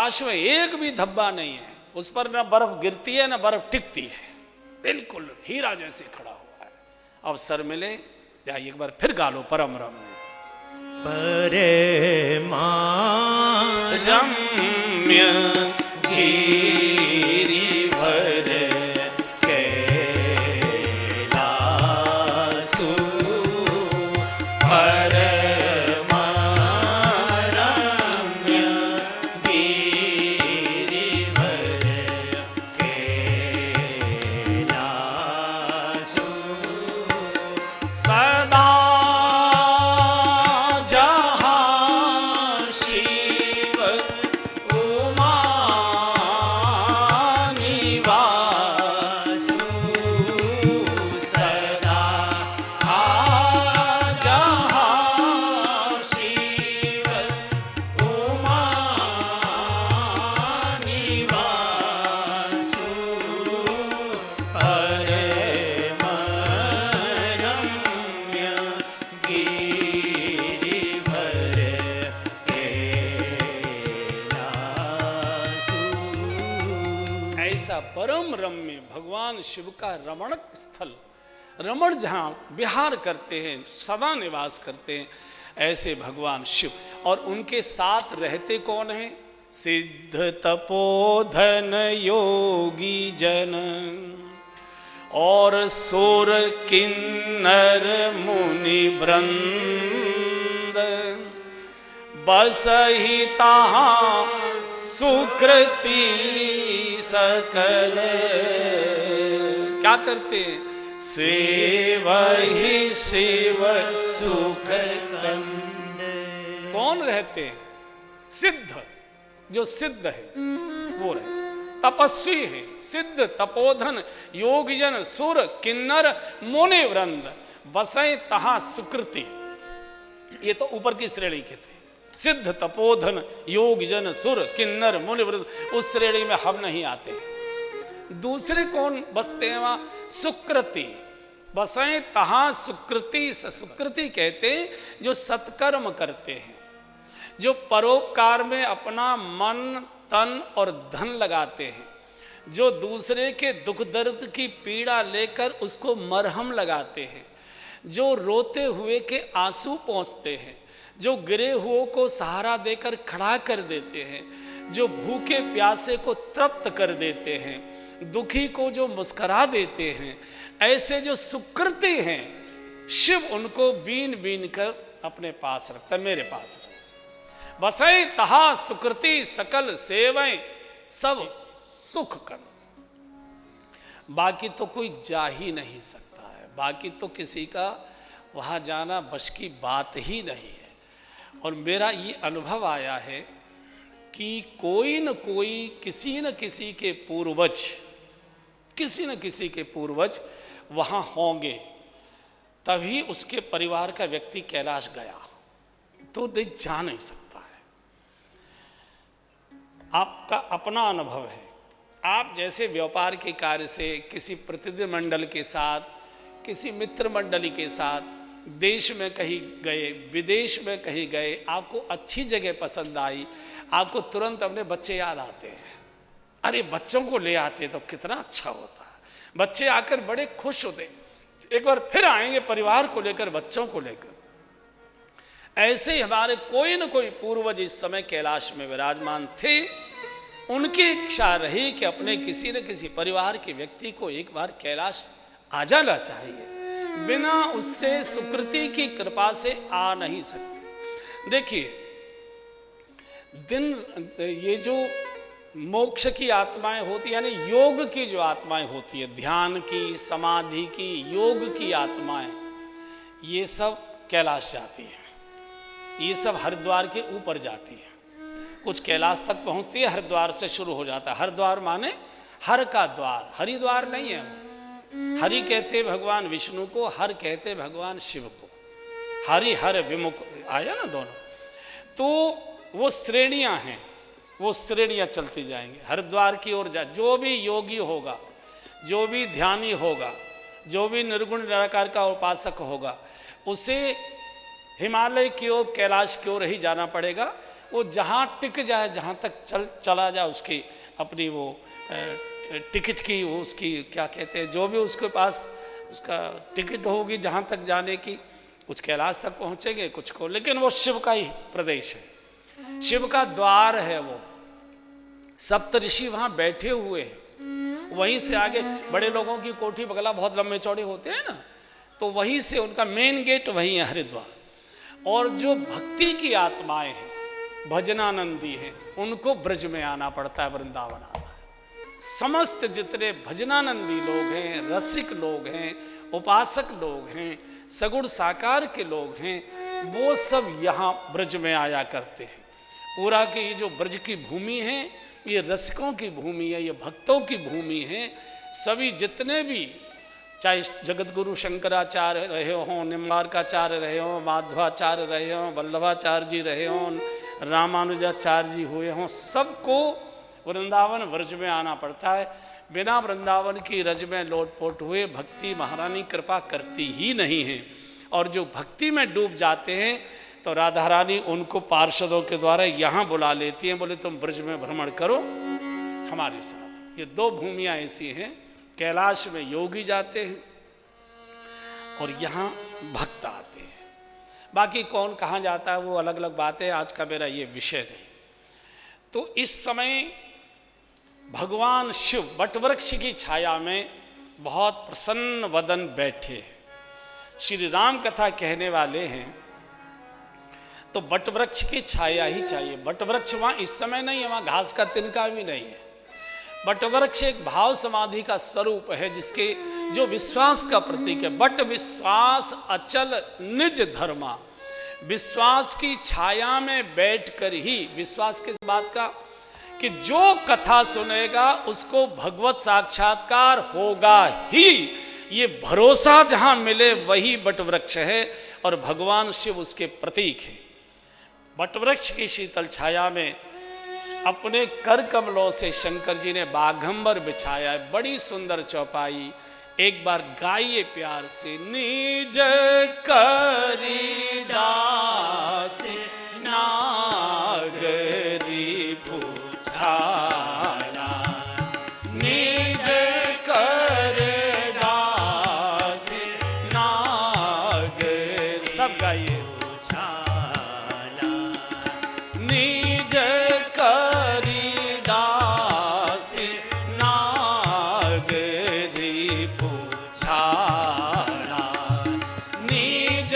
कैलाश में एक भी धब्बा नहीं है, उस पर न बर्फ गिरती है न बर्फ टिकती है, बिल्कुल हीरा जैसे खड़ा हुआ है। अवसर मिले जाइए एक बार फिर गा लो परम रम्य। रम्य गिरिवर कैलासु परमरम्य गिरिवर कैलासु सदा परम रम्य भगवान शिव का रमणक स्थल, रमण जहाँ विहार करते हैं, सदा निवास करते हैं, ऐसे भगवान शिव। और उनके साथ रहते कौन हैं? सिद्ध तपोधन योगी जन और सुर किन्नर मुनि वृंद, बसहि तहाँ सुकृति सकल। क्या करते? सेवहि शिव सुख कंद। कौन रहते? सिद्ध, जो सिद्ध है वो रहे, तपस्वी है, सिद्ध तपोधन योगजन सुर किन्नर मुनि वृंद, बसे तहाँ सुकृति। ये तो ऊपर की श्रेणी के थे, सिद्ध तपोधन योगजन सुर किन्नर मुनि वृंद, उस श्रेणी में हम नहीं आते। दूसरे कौन बसते हैं वहां? सुकृति, बसें तहाँ सुकृति। सुकृति कहते हैं जो सत्कर्म करते हैं, जो परोपकार में अपना मन तन और धन लगाते हैं, जो दूसरे के दुख दर्द की पीड़ा लेकर उसको मरहम लगाते हैं, जो रोते हुए के आंसू पोंछते हैं, जो गिरे हुओं को सहारा देकर खड़ा कर देते हैं, जो भूखे प्यासे को तृप्त कर देते हैं, दुखी को जो मुस्करा देते हैं, ऐसे जो सुकृति हैं, शिव उनको बीन बीन कर अपने पास रखता, मेरे पास रखता। बसै तहा सुकृति सकल सेवै सब सुख कर। बाकी तो कोई जा ही नहीं सकता है, बाकी तो किसी का वहाँ जाना बश की बात ही नहीं है। और मेरा ये अनुभव आया है कि कोई न कोई किसी न किसी के पूर्वज वहाँ होंगे, तभी उसके परिवार का व्यक्ति कैलाश गया, तो नहीं जा नहीं सकता है। आपका अपना अनुभव है, आप जैसे व्यापार के कार्य से किसी प्रतिनिधि मंडल के साथ, किसी मित्र मंडली के साथ देश में कहीं गए, विदेश में कहीं गए, आपको अच्छी जगह पसंद आई, आपको तुरंत अपने बच्चे याद आते हैं। अरे बच्चों को ले आते तो कितना अच्छा होता है, बच्चे आकर बड़े खुश होते, एक बार फिर आएंगे परिवार को लेकर, बच्चों को लेकर। ऐसे ही हमारे कोई न कोई पूर्वज इस समय कैलाश में विराजमान थे, उनकी इच्छा रही कि अपने किसी न किसी परिवार के व्यक्ति को एक बार कैलाश आ जाना चाहिए, बिना उससे सुकृति की कृपा से आ नहीं सकते। देखिए ये जो मोक्ष की आत्माएं होती है, यानी योग की जो आत्माएं होती है, ध्यान की, समाधि की, योग की आत्माएं, ये सब कैलाश जाती है, ये सब हरिद्वार के ऊपर जाती है, कुछ कैलाश तक पहुंचती है, हरिद्वार से शुरू हो जाता है। हरिद्वार माने हर का द्वार, हरिद्वार नहीं है। हरि कहते भगवान विष्णु को, हर कहते भगवान शिव को, हरि हर विमुख आया ना दोनों। तो वो श्रेणियां हैं, वो श्रेणियां चलती जाएंगी हरिद्वार की ओर जा। जो भी योगी होगा, जो भी ध्यानी होगा, जो भी निर्गुण निराकार का उपासक होगा, उसे हिमालय की ओर, कैलाश की ओर ही जाना पड़ेगा। वो जहाँ टिक जाए, जहाँ तक चला जाए, उसकी अपनी वो टिकट की, वो उसकी क्या कहते हैं, जो भी उसके पास उसका टिकट होगी जहाँ तक जाने की, कुछ कैलाश तक पहुँचेंगे, कुछ को, लेकिन वो शिव का ही प्रदेश है, शिव का द्वार है वो। सप्तऋषि वहाँ बैठे हुए हैं, वहीं से आगे बड़े लोगों की कोठी बगला बहुत लंबे चौड़े होते हैं ना, तो वहीं से उनका मेन गेट वहीं है, हरिद्वार। और जो भक्ति की आत्माएं हैं, भजनानंदी हैं, उनको ब्रज में आना पड़ता है, वृंदावन आता है। समस्त जितने भजनानंदी लोग हैं, रसिक लोग हैं, उपासक लोग हैं, सगुण साकार के लोग हैं, वो सब यहाँ ब्रज में आया करते हैं। पूरा की ये जो ब्रज की भूमि है, ये रसिकों की भूमि है, ये भक्तों की भूमि है। सभी जितने भी, चाहे जगतगुरु शंकराचार्य रहे हों, निम्बार्काचार्य रहे हों, माधवाचार्य रहे हों, वल्लभाचार्य जी रहे हों, रामानुजाचार्य जी हुए हों, सबको वृंदावन व्रज में आना पड़ता है। बिना वृंदावन की रज में लोटपोट हुए भक्ति महारानी कृपा करती ही नहीं है। और जो भक्ति में डूब जाते हैं तो राधा रानी उनको पार्षदों के द्वारा यहाँ बुला लेती हैं, बोले तुम ब्रज में भ्रमण करो हमारे साथ। ये दो भूमियाँ ऐसी हैं, कैलाश में योगी जाते हैं और यहाँ भक्त आते हैं। बाकी कौन कहाँ जाता है वो अलग अलग बात है, आज का मेरा ये विषय नहीं। तो इस समय भगवान शिव वटवृक्ष की छाया में बहुत प्रसन्न वदन बैठे हैं। श्री राम कथा कहने वाले हैं तो वटवृक्ष की छाया ही चाहिए। वटवृक्ष वहाँ इस समय नहीं है, वहाँ घास का तिनका भी नहीं है। वटवृक्ष एक भाव समाधि का स्वरूप है, जिसके जो विश्वास का प्रतीक है। बट विश्वास अचल निज धर्मा, विश्वास की छाया में बैठकर ही, विश्वास किस बात का, कि जो कथा सुनेगा उसको भगवत साक्षात्कार होगा ही, ये भरोसा जहां मिले वही वटवृक्ष है और भगवान शिव उसके प्रतीक है। वटवृक्ष की शीतल छाया में अपने कर कमलों से शंकर जी ने बाघंबर बिछाया है, बड़ी सुंदर चौपाई। एक बार गाइए प्यार से। निज करी दास नागरी पूछाला, निज कर दास नागरी, सब गाइए। निज करी दास नागरी पूछाला, निज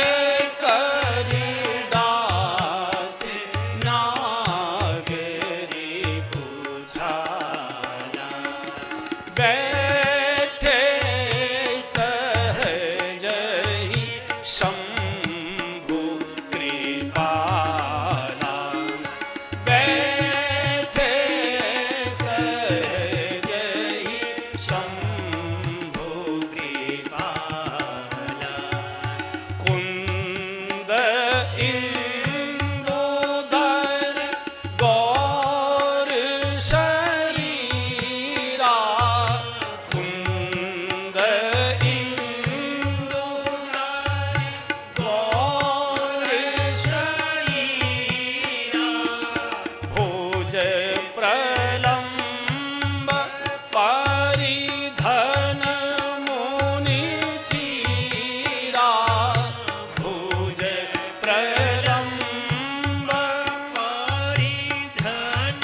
करी दास नागरी पूछाला। बैठे सहज ही शंभु कृपाला, बैठे सहज ही शंभु कृपाला। कुंद इंदुधर गौर शरीरा, कुंद इंदुधर गौर शरीरा। भुज प्रलंब परिधन मुनि चीरा, भुज प्रलंब परिधन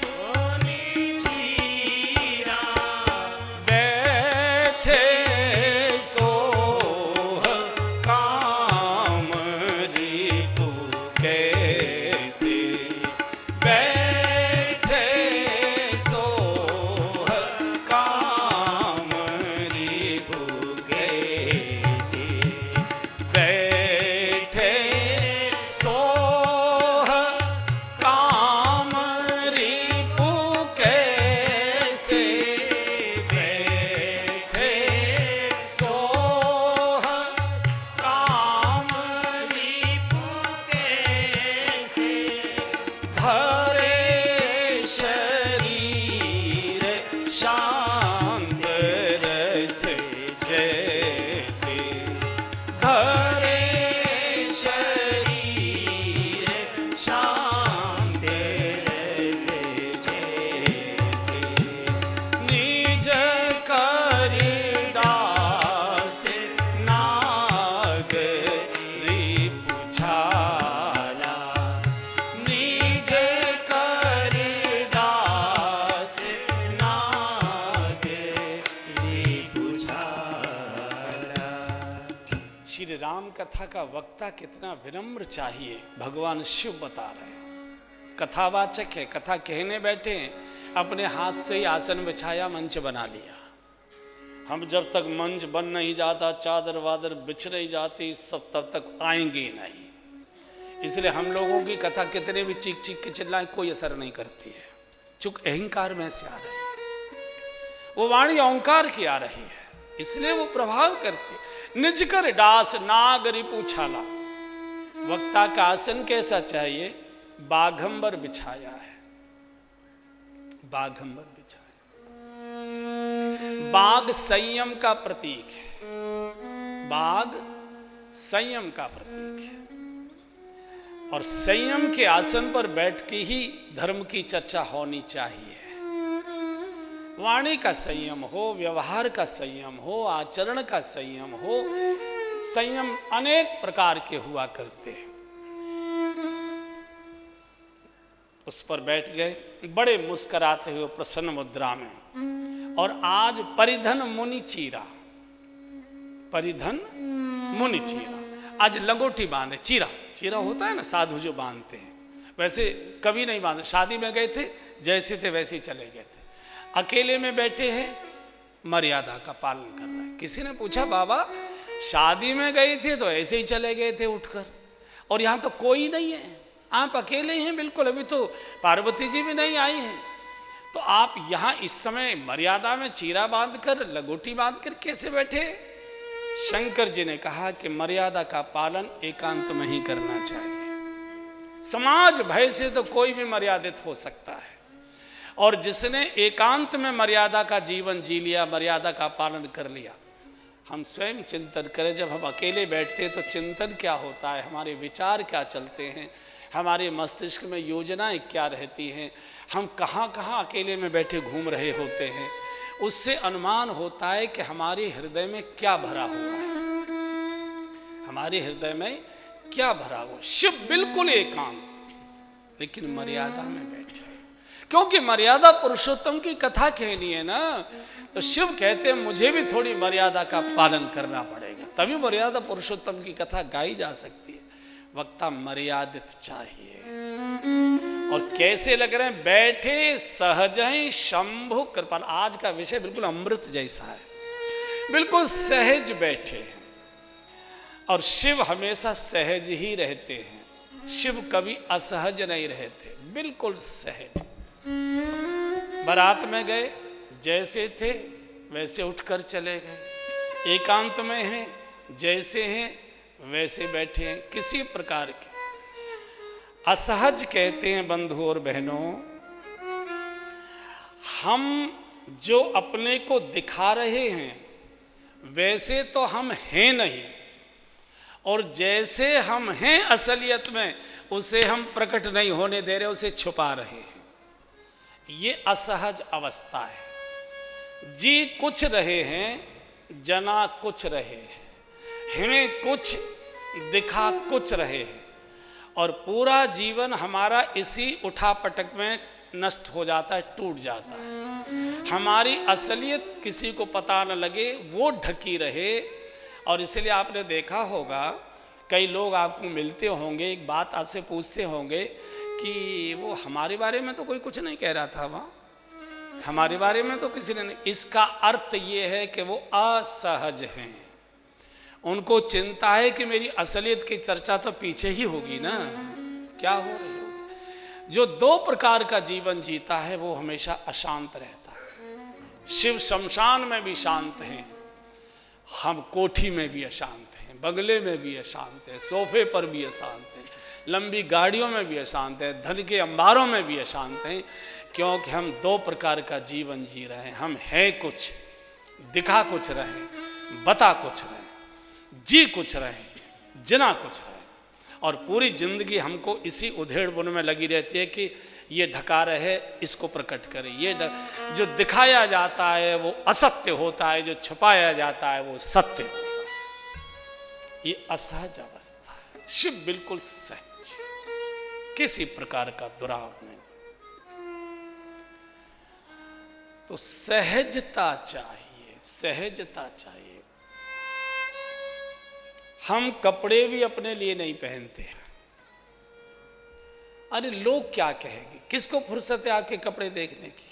मुनि चीरा। बैठे सोह काम रिपु कैसे, बैठे सोह काम रिपु कैसे, बैठे सोह काम रिपु कैसे, बैठे सोह काम रिपु कैसे। धरे शरीर शांत रस जैसे, धरे शरीर शांत श्री राम कथा का वक्ता कितना विनम्र चाहिए, भगवान शिव बता रहे हैं। कथावाचक है, कथा कहने बैठे हैं, अपने हाथ से ही आसन बिछाया, मंच बना लिया। हम जब तक मंच बन नहीं जाता, चादर वादर बिछ नहीं जाती, सब तब तक आएंगे ही नहीं। इसलिए हम लोगों की कथा कितने भी चीख चीख के चिल्लाएं, कोई असर नहीं करती है। चूंकि अहंकार में से आ रही है, वो वाणी ओंकार की आ रही है, इसलिए वो प्रभाव करती। निज कर डास नागरी पूछाला, वक्ता का आसन कैसा चाहिए? बाघंबर बिछाया है, बाघंबर बिछाया। बाघ संयम का प्रतीक है, बाघ संयम का प्रतीक है, और संयम के आसन पर बैठ के ही धर्म की चर्चा होनी चाहिए। वाणी का संयम हो, व्यवहार का संयम हो, आचरण का संयम हो। संयम अनेक प्रकार के हुआ करते हैं। उस पर बैठ गए, बड़े मुस्कुराते हुए प्रसन्न मुद्रा में। और आज परिधन मुनि चीरा, परिधन मुनि चीरा, आज लंगोटी बांधे। चीरा, चीरा होता है ना साधु जो बांधते हैं, वैसे कभी नहीं बांधे। शादी में गए थे, जैसे थे वैसे ही चले गए थे। अकेले में बैठे हैं, मर्यादा का पालन कर रहे हैं। किसी ने पूछा, बाबा शादी में गए थे तो ऐसे ही चले गए थे उठकर, और यहाँ तो कोई नहीं है, आप अकेले हैं बिल्कुल, अभी तो पार्वती जी भी नहीं आई हैं, तो आप यहाँ इस समय मर्यादा में चीरा बांधकर, लगोटी बांधकर कैसे बैठे? शंकर जी ने कहा कि मर्यादा का पालन एकांत में ही करना चाहिए। समाज भय से तो कोई भी मर्यादित हो सकता है, और जिसने एकांत में मर्यादा का जीवन जी लिया, मर्यादा का पालन कर लिया। हम स्वयं चिंतन करें, जब हम अकेले बैठते हैं तो चिंतन क्या होता है, हमारे विचार क्या चलते हैं, हमारे मस्तिष्क में योजनाएं क्या रहती हैं, हम कहाँ कहाँ अकेले में बैठे घूम रहे होते हैं। उससे अनुमान होता है कि हमारे हृदय में क्या भरा हुआ है, हमारे हृदय में क्या भरा हुआ। शिव बिल्कुल एकांत, लेकिन मर्यादा में बैठे, क्योंकि मर्यादा पुरुषोत्तम की कथा कहनी है ना, तो शिव कहते हैं मुझे भी थोड़ी मर्यादा का पालन करना पड़ेगा, तभी मर्यादा पुरुषोत्तम की कथा गाई जा सकती है। वक्ता मर्यादित चाहिए। और कैसे लग रहे हैं? बैठे सहज शंभु कृपाल। आज का विषय बिल्कुल अमृत जैसा है, बिल्कुल सहज बैठे हैं। और शिव हमेशा सहज ही रहते हैं, शिव कभी असहज नहीं रहते, बिल्कुल सहज। बारात में गए, जैसे थे वैसे उठकर चले गए। एकांत में हैं, जैसे हैं वैसे बैठे हैं, किसी प्रकार के असहज कहते हैं। बंधु और बहनों, हम जो अपने को दिखा रहे हैं वैसे तो हम हैं नहीं, और जैसे हम हैं असलियत में उसे हम प्रकट नहीं होने दे रहे, उसे छुपा रहे हैं। ये असहज अवस्था है। जी कुछ रहे हैं, जना कुछ रहे हैं, हमें कुछ दिखा कुछ रहे हैं, और पूरा जीवन हमारा इसी उठापटक में नष्ट हो जाता है, टूट जाता है। हमारी असलियत किसी को पता न लगे, वो ढकी रहे। और इसलिए आपने देखा होगा, कई लोग आपको मिलते होंगे, एक बात आपसे पूछते होंगे कि वो हमारे बारे में तो कोई कुछ नहीं कह रहा था, वहाँ हमारे बारे में तो किसी ने नहीं। इसका अर्थ ये है कि वो असहज हैं, उनको चिंता है कि मेरी असलियत की चर्चा तो पीछे ही होगी ना, क्या हो रही होगी। जो दो प्रकार का जीवन जीता है वो हमेशा अशांत रहता है। शिव शमशान में भी शांत हैं, हम कोठी में भी अशांत हैं, बंगले में भी अशांत हैं, सोफे पर भी अशांत हैं, लंबी गाड़ियों में भी अशांत हैं, धन के अंबारों में भी अशांत हैं, क्योंकि हम दो प्रकार का जीवन जी रहे हैं। हम हैं कुछ, दिखा कुछ रहे, बता कुछ रहे, जी कुछ रहे, जना कुछ रहे, और पूरी जिंदगी हमको इसी उधेड़ बुन में लगी रहती है कि ये ढका रहे, इसको प्रकट करे। ये जो दिखाया जाता है वो असत्य होता है, जो छुपाया जाता है वो सत्य होता है। ये असहज अवस्था है। शिव बिल्कुल सहज, किसी प्रकार का दुराव नहीं। तो सहजता चाहिए, सहजता चाहिए। हम कपड़े भी अपने लिए नहीं पहनते। अरे लोग क्या कहेंगे, किसको फुर्सत है आपके कपड़े देखने की,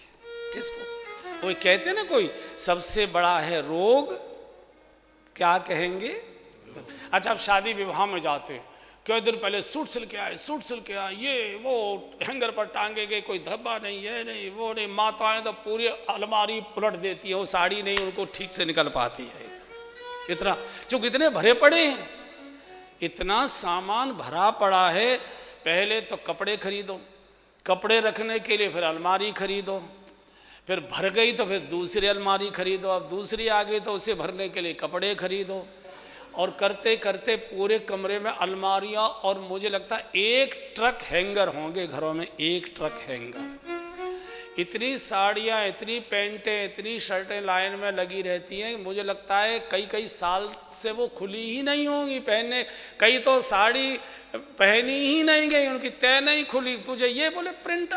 किसको? कोई कहते ना, कोई सबसे बड़ा है रोग, क्या कहेंगे? अच्छा, आप शादी विवाह में जाते, कई दिन पहले सूट सिल के आए, सूट सिल के आए, ये वो हैंगर पर टांगे गए, कोई धब्बा नहीं, ये नहीं वो नहीं। माताएं तो पूरी अलमारी उलट देती है, वो साड़ी नहीं उनको ठीक से निकल पाती है। इतना चूंकि इतने भरे पड़े हैं, इतना सामान भरा पड़ा है। पहले तो कपड़े खरीदो, कपड़े रखने के लिए फिर अलमारी खरीदो, फिर भर गई तो फिर दूसरी अलमारी खरीदो, अब दूसरी आ गई तो उसे भरने के लिए कपड़े खरीदो, और करते करते पूरे कमरे में अलमारियां, और मुझे लगता है 1 ट्रक हैंगर होंगे घरों में, 1 ट्रक हैंगर। इतनी साड़ियाँ, इतनी पेंटें, इतनी शर्टें लाइन में लगी रहती हैं, मुझे लगता है कई कई साल से वो खुली ही नहीं होंगी पहनने। कई तो साड़ी पहनी ही नहीं गई, उनकी तय नहीं खुली। मुझे ये बोले प्रिंट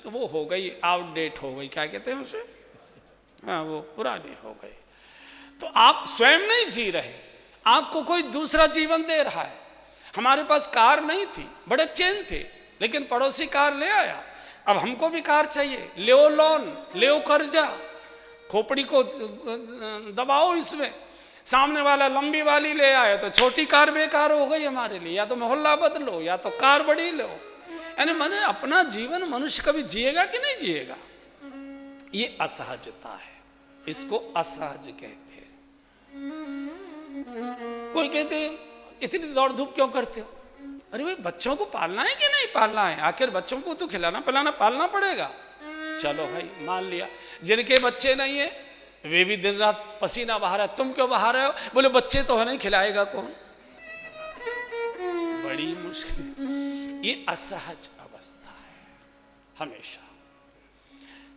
वो हो गई, आउटडेट हो गई, क्या कहते हैं उसे, हाँ वो पुरानी हो गई। तो आप स्वयं नहीं जी रहे, आपको कोई दूसरा जीवन दे रहा है। हमारे पास कार नहीं थी, बड़े चैन थे, लेकिन पड़ोसी कार ले आया, अब हमको भी कार चाहिए, ले लोन, ले कर्जा, खोपड़ी को दबाओ इसमें। सामने वाला लंबी वाली ले आया तो छोटी कार बेकार हो गई हमारे लिए, या तो मोहल्ला बदलो या तो कार बड़ी लो। यानी मैंने अपना जीवन मनुष्य कभी जिएगा कि नहीं जिएगा, ये असहजता है, इसको असहज कहते हैं। कोई कहते इतनी दौड़ धूप क्यों करते हो? अरे भाई, बच्चों को पालना है कि नहीं पालना है? आखिर बच्चों को तो खिलाना पिलाना पालना पड़ेगा। चलो भाई, मान लिया। जिनके बच्चे नहीं है वे भी दिन रात पसीना बहा रहे, तुम क्यों बहा रहे हो? बोले बच्चे तो है नहीं, खिलाएगा कौन? बड़ी मुश्किल। ये असहज अवस्था है। हमेशा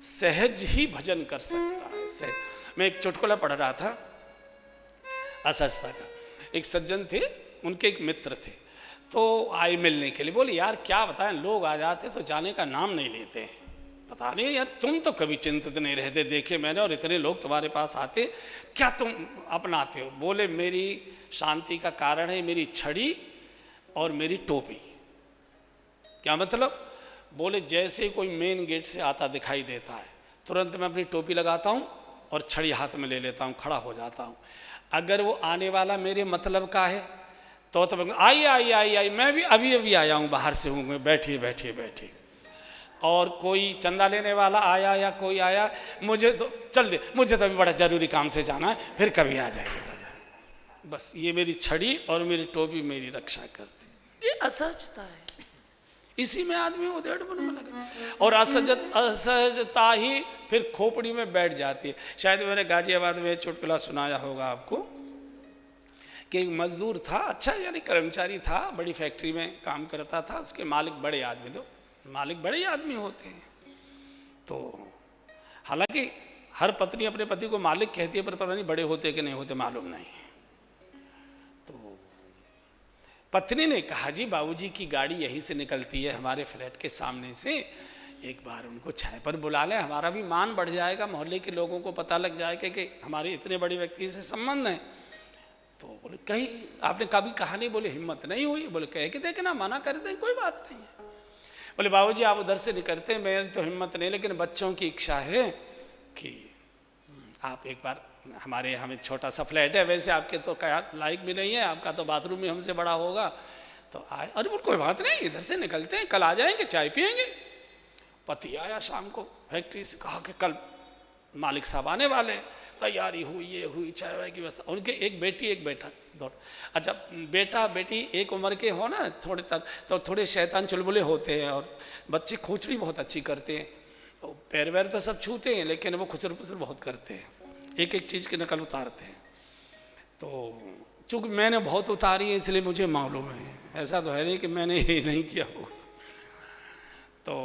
सहज ही भजन कर सकता है, सहज। मैं एक चुटकुला पढ़ रहा था असहजता का। एक सज्जन थे, उनके एक मित्र थे, तो आए मिलने के लिए। बोले यार क्या बताएं, लोग आ जाते तो जाने का नाम नहीं लेते हैं। पता नहीं यार, तुम तो कभी चिंतित नहीं रहते, देखे मैंने, और इतने लोग तुम्हारे पास आते, क्या तुम अपनाते हो? बोले मेरी शांति का कारण है मेरी छड़ी और मेरी टोपी। क्या मतलब? बोले जैसे कोई मेन गेट से आता दिखाई देता है, तुरंत मैं अपनी टोपी लगाता हूँ और छड़ी हाथ में ले लेता हूँ, खड़ा हो जाता हूँ। अगर वो आने वाला मेरे मतलब का है तो आइए आइए आइए आइए, मैं भी अभी अभी आया हूँ, बाहर से हूँ मैं, बैठिए बैठिए बैठिए। और कोई चंदा लेने वाला आया या कोई आया, मुझे तो चल दे, मुझे तो अभी बड़ा ज़रूरी काम से जाना है, फिर कभी आ जाएगा। बस ये मेरी छड़ी और मेरी टोपी मेरी रक्षा करती। ये असहजता है, इसी में आदमी उधेड़ बुन में लगा, और असहजता ही फिर खोपड़ी में बैठ जाती है। शायद मैंने गाजियाबाद में चुटकुला सुनाया होगा आपको कि एक मजदूर था, अच्छा यानी कर्मचारी था, बड़ी फैक्ट्री में काम करता था, उसके मालिक बड़े आदमी थे। मालिक बड़े आदमी होते हैं, तो हालांकि हर पत्नी अपने पति को मालिक कहती है, पर पता नहीं बड़े होते कि नहीं होते, मालूम नहीं। तो पत्नी ने कहा जी बाबूजी की गाड़ी यहीं से निकलती है, हमारे फ्लैट के सामने से, एक बार उनको चाय पर बुला लें, हमारा भी मान बढ़ जाएगा, मोहल्ले के लोगों को पता लग जाएगा कि हमारे इतने बड़े व्यक्ति से संबंध है। तो बोले कहीं आपने कभी कहा नहीं? बोले हिम्मत नहीं हुई। बोले कह के देखना, मना कर दें, कोई बात नहीं है। बोले बाबूजी आप उधर से निकलते हैं, मेरी तो हिम्मत नहीं, लेकिन बच्चों की इच्छा है कि आप एक बार हमारे यहाँ में छोटा सा फ्लैट है, वैसे आपके तो क्या लायक भी नहीं है, आपका तो बाथरूम भी हमसे बड़ा होगा, तो आए। अरे बोल कोई बात नहीं, इधर से निकलते हैं, कल आ जाएंगे, चाय पियेंगे। पति आया शाम को फैक्ट्री से, कहा कि कल मालिक साहब आने वाले, तैयारी हुई, ये हुई, चाय वाय की व्यवस्था। उनके एक बेटी एक बेटा, दो। अच्छा बेटा बेटी एक उम्र के हो ना, थोड़े तक तो थोड़े शैतान चुलबुले होते हैं, और बच्चे खोचड़ी बहुत अच्छी करते हैं, तो पैर वैर तो सब छूते हैं, लेकिन वो खुसर पुसर बहुत करते हैं, एक एक चीज़ की नकल उतारते हैं। तो चूँकि मैंने बहुत उतारी है इसलिए मुझे मालूम है, ऐसा तो है नहीं कि मैंने ये नहीं किया होगा। तो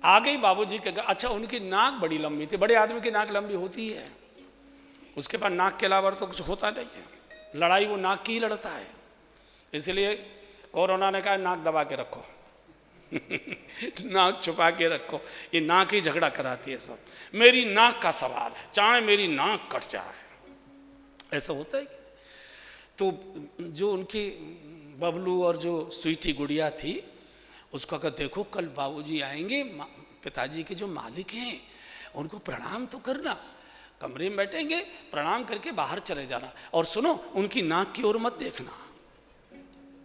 आ गई बाबूजी के। अच्छा उनकी नाक बड़ी लंबी थी, बड़े आदमी की नाक लंबी होती है, उसके पास नाक के अलावा तो कुछ होता नहीं है, लड़ाई वो नाक की ही लड़ता है। इसलिए कोरोना ने कहा नाक दबा के रखो नाक छुपा के रखो, ये नाक ही झगड़ा कराती है सब। मेरी नाक का सवाल है, चाहे मेरी नाक कट जाए, ऐसा होता है कि। तो जो उनकी बबलू और जो स्वीटी गुड़िया थी उसको कहा देखो कल बाबूजी आएंगे, पिताजी के जो मालिक हैं उनको प्रणाम तो करना, कमरे में बैठेंगे प्रणाम करके बाहर चले जाना, और सुनो उनकी नाक की ओर मत देखना।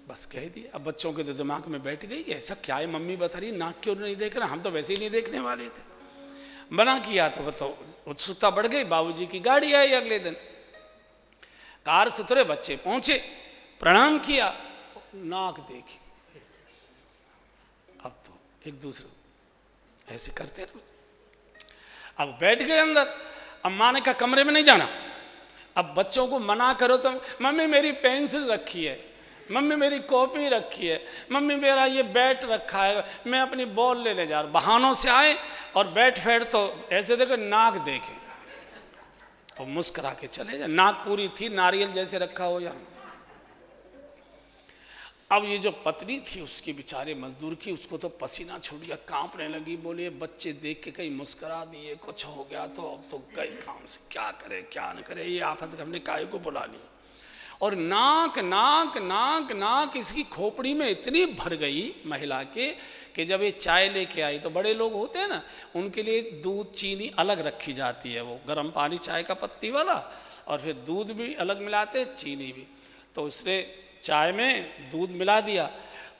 बस कह दिया। अब बच्चों के दिमाग में बैठ गई ऐसा क्या है, मम्मी बता रही नाक की ओर नहीं देखना, हम तो वैसे ही नहीं देखने वाले थे। मना किया तो उत्सुकता बढ़ गई। बाबूजी की गाड़ी आई अगले दिन, कार से उतरे, बच्चे पहुंचे, प्रणाम किया, नाक देखी। अब तो एक दूसरे ऐसे करते रहो। अब बैठ गए अंदर। अब माँ ने कहा कमरे में नहीं जाना। अब बच्चों को मना करो तो मम्मी मेरी पेंसिल रखी है, मम्मी मेरी कॉपी रखी है, मम्मी मेरा ये बैट रखा है, मैं अपनी बॉल लेने जा रहा हूँ। बहानों से आए और बैट फैट तो ऐसे देखो नाक देखे और मुस्कुरा के चले जाए। नाक पूरी थी, नारियल जैसे रखा हो यहाँ। अब ये जो पत्नी थी उसकी बेचारे मजदूर की, उसको तो पसीना छूट गया, कांपने लगी। बोले बच्चे देख के कहीं मुस्कुरा दिए, कुछ हो गया तो अब तो गए काम से, क्या करे क्या न करे, ये आफत हमने काहे को बुला ली। और नाक नाक नाक नाक इसकी खोपड़ी में इतनी भर गई महिला के कि जब ये चाय लेके आई तो बड़े लोग होते हैं ना, उनके लिए दूध चीनी अलग रखी जाती है, वो गर्म पानी चाय का पत्ती वाला, और फिर दूध भी अलग मिलाते हैं चीनी भी। तो उसने चाय में दूध मिला दिया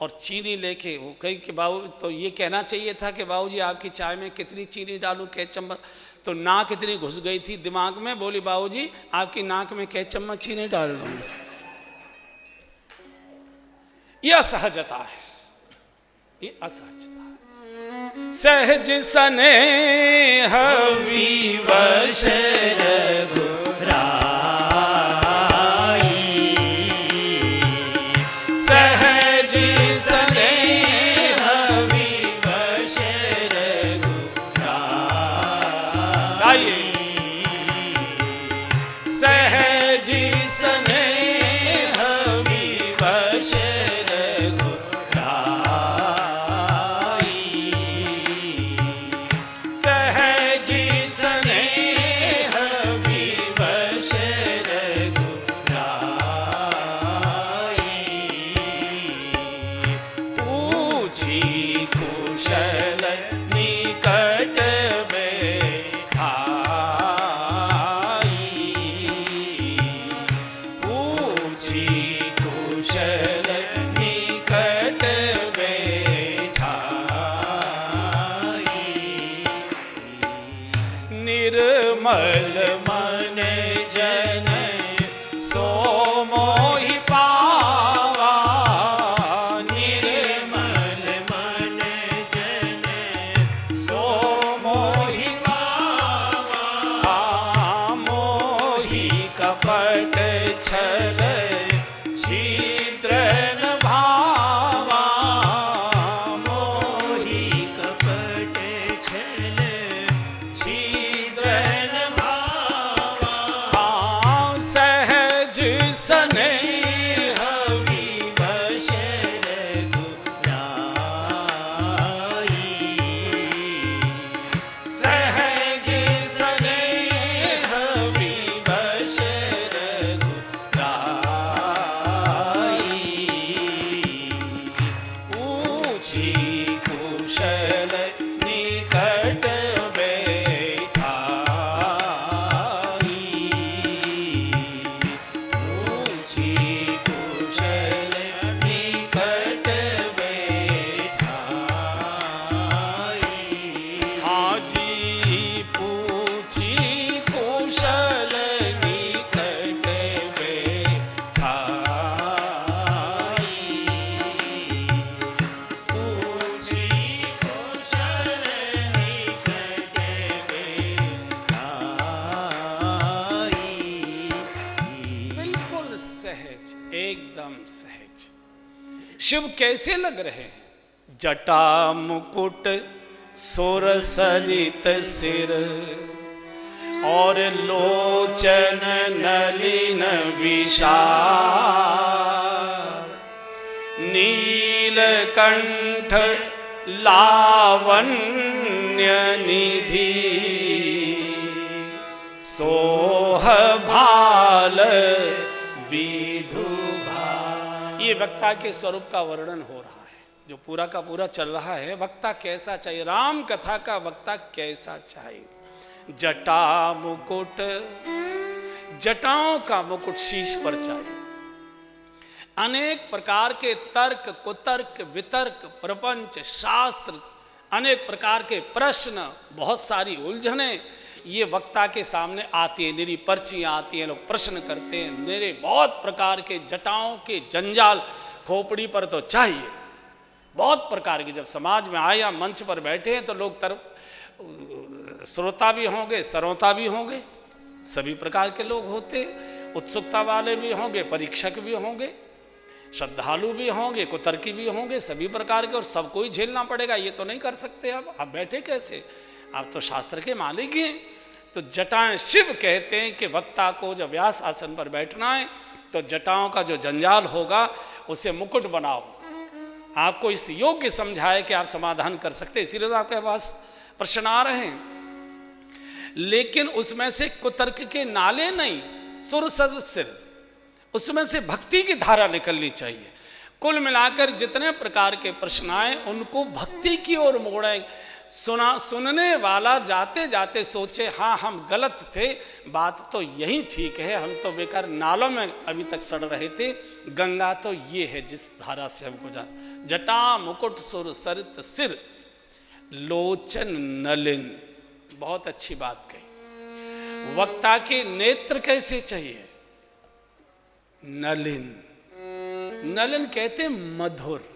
और चीनी लेके वो कही कि बाबू, तो ये कहना चाहिए था कि बाबूजी आपकी चाय में कितनी चीनी डालूं, कै चम्मच। तो नाक इतनी घुस गई थी दिमाग में, बोली बाबूजी आपकी नाक में कै चम्मच चीनी डाल दूं। ये असहजता है, ये असहजता है। सहज स्नेह विवश सहज स्नेह विवश सहज स्नेह विवश सहज स्नेह विवश पूछी कुशल निकट पूछी कुशल निकट निर्मल मन जन सो मोहि पावा निर्मल मन जन सो मोहि पावा मोहि कपट छल छिद्रन भावा मोहि कपट छल छिद्रन भावा सहज स्नेह विवश सहज स्नेह विवश पूछी कुशल निकट पूछी कुशल निकट हाजी पूछी कुशल निकट पूछी कुशल निकट बिल्कुल सहज, एकदम सहज। शिव कैसे लग रहे हैं? जटा मुकुट सुर सरित सिर और लोचन नलिन विशाल नीलकंठ लावण्य निधि सोह भाल विधु भाई। ये वक्ता के स्वरूप का वर्णन हो रहा है, जो पूरा का पूरा चल रहा है। वक्ता कैसा चाहिए, राम कथा का वक्ता कैसा चाहिए। जटा मुकुट, जटाओं का मुकुट शीश पर चाहिए। अनेक प्रकार के तर्क कुतर्क वितर्क प्रपंच शास्त्र, अनेक प्रकार के प्रश्न, बहुत सारी उलझने ये वक्ता के सामने आती है। निरी पर्चियाँ आती हैं, लोग प्रश्न करते हैं, मेरे बहुत प्रकार के जटाओं के जंजाल खोपड़ी पर तो चाहिए। बहुत प्रकार के, जब समाज में आए या मंच पर बैठे हैं तो लोग श्रोता भी होंगे, श्रोता भी होंगे, सभी प्रकार के लोग होते, उत्सुकता वाले भी होंगे, परीक्षक भी होंगे, श्रद्धालु भी होंगे, कुतर्की भी होंगे, सभी प्रकार के, और सबको ही झेलना पड़ेगा। ये तो नहीं कर सकते। अब आप बैठे कैसे, आप तो शास्त्र के मालिक हैं। तो जटाएं, शिव कहते हैं कि वक्ता को जब व्यास आसन पर बैठना है तो जटाओं का जो जंजाल होगा उसे मुकुट बनाओ। आपको इस योग्य समझाए कि आप समाधान कर सकते, इसीलिए तो आपके पास प्रश्न आ रहे हैं। लेकिन उसमें से कुतर्क के नाले नहीं, सुर सदस्य, उसमें से भक्ति की धारा निकलनी चाहिए। कुल मिलाकर जितने प्रकार के प्रश्न आए उनको भक्ति की ओर मोड़ें। सुनने वाला जाते जाते सोचे, हाँ हम गलत थे, बात तो यही ठीक है, हम तो बेकार नालों में अभी तक सड़ रहे थे, गंगा तो ये है जिस धारा से हमको जा। जटा मुकुट सुर सरित सिर लोचन नलिन, बहुत अच्छी बात कही। वक्ता के नेत्र कैसे चाहिए, नलिन। नलिन कहते मधुर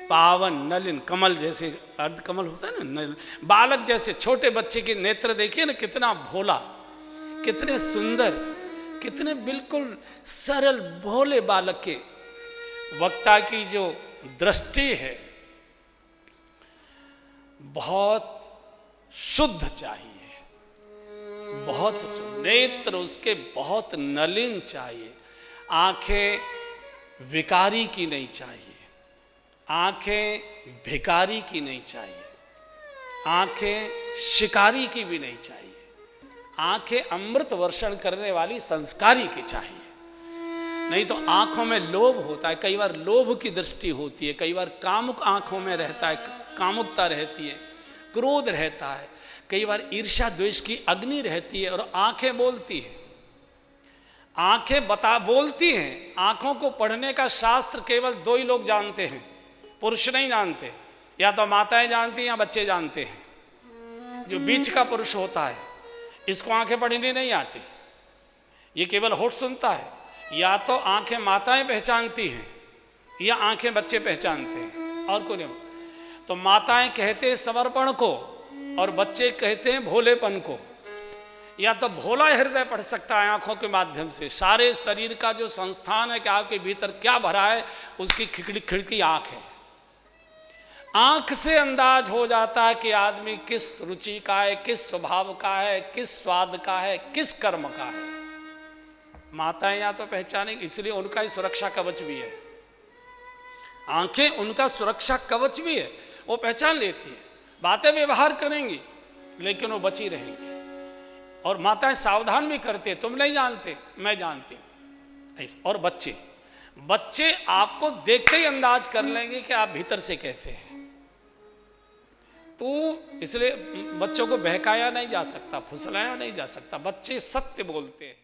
पावन, नलिन, कमल जैसे, अर्ध कमल होता है ना, नलिन। बालक जैसे, छोटे बच्चे के नेत्र देखिए ना, कितना भोला, कितने सुंदर, कितने बिल्कुल सरल भोले बालक के। वक्ता की जो दृष्टि है बहुत शुद्ध चाहिए, बहुत नेत्र उसके बहुत नलिन चाहिए। आंखें विकारी की नहीं चाहिए, आंखें भिकारी की नहीं चाहिए, आंखें शिकारी की भी नहीं चाहिए, आंखें अमृत वर्षण करने वाली संस्कारी की चाहिए। नहीं तो आंखों में लोभ होता है, कई बार लोभ की दृष्टि होती है, कई बार कामुक आंखों में रहता है, कामुकता रहती है, क्रोध रहता है, कई बार ईर्ष्या द्वेष की अग्नि रहती है, और आंखें बोलती हैं। आंखें बोलती हैं। आंखों को पढ़ने का शास्त्र केवल दो ही लोग जानते हैं, पुरुष नहीं जानते, या तो माताएं जानती हैं या बच्चे जानते हैं। जो बीच का पुरुष होता है इसको आंखें पढ़नी नहीं आती, ये केवल होठ सुनता है। या तो आंखें माताएं पहचानती हैं या आंखें बच्चे पहचानते हैं, और कोई नहीं। तो माताएं कहते हैं समर्पण को और बच्चे कहते हैं भोलेपन को। या तो भोला हृदय पढ़ सकता है आंखों के माध्यम से, सारे शरीर का जो संस्थान है कि आपके भीतर क्या भरा है उसकी खिड़की आंख है। आंख से अंदाज हो जाता है कि आदमी किस रुचि का है, किस स्वभाव का है, किस स्वाद का है, किस कर्म का है। माताएं या तो पहचानेंगी, इसलिए उनका ही सुरक्षा कवच भी है। आंखें उनका सुरक्षा कवच भी है, वो पहचान लेती है, बातें व्यवहार करेंगी लेकिन वो बची रहेंगी। और माताएं सावधान भी करते हैं, तुम नहीं जानते मैं जानती हूँ। और बच्चे आपको देखते ही अंदाज कर लेंगे कि आप भीतर से कैसे हैं। तो इसलिए बच्चों को बहकाया नहीं जा सकता, फुसलाया नहीं जा सकता। बच्चे सत्य बोलते हैं।